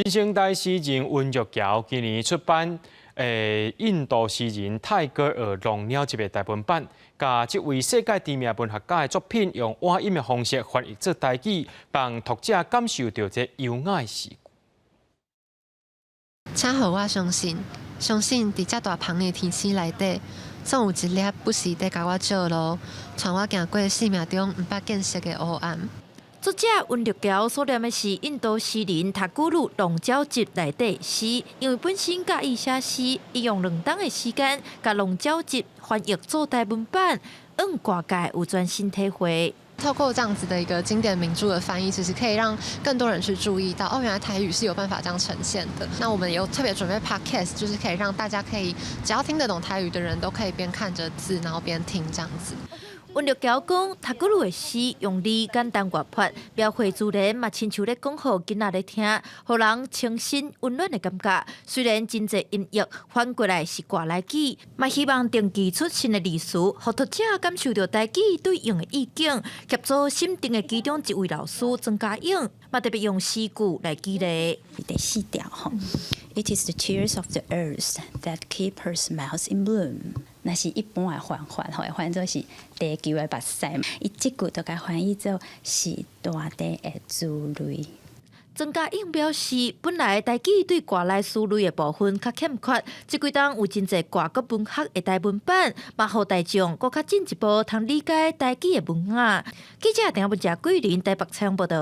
新生代诗人温玉桥今年出版印度诗人泰戈尔《龙鸟》一个大本版，甲这位世界知名文学家的作品用话音的方式翻译做台语，帮读者感受到这优雅的诗句。请互我相信，伫遮大芳的天气内底，总有一粒不时在甲我照路，带我行过生命中毋捌见识的黑暗。作者温玉桥所念的是印度诗人塔古鲁《龙鸟集》内底诗，因为本身介意写诗，伊用2冬的时间，甲《龙鸟集》翻译做台文版，让外界有全新体会。透过这样子的一个经典名著的翻译，其实可以让更多人去注意到，哦，原来台语是有办法这样呈现的。那我们有特别准备 podcast， 就是可以让大家可以只要听得懂台语的人都可以边看着字，然后边听这样子。温玉桥讲，塔古鲁的诗用字简单活泼，描绘自然嘛，亲像咧讲互囡仔咧听，互人清新温暖的感觉。虽然真侪音译反过来是外来语，嘛希望定期出新的字词，互读者感受到台语对应的意境。协助审定的其中一位老师曾家英，嘛特别用诗句来激励。第4条吼 ，It is the tears of the earth that keep her smiles in bloom。那是一般的翻作是地球的目屎。伊即句就甲翻译做是大地的珠泪。曾家英表示，本来台语对外来思虑的部分较欠缺，这几档有真侪外国文学的台文版，嘛互大众更较进一步通理解台语的文化。记者丁文佳、桂林台北采访报道。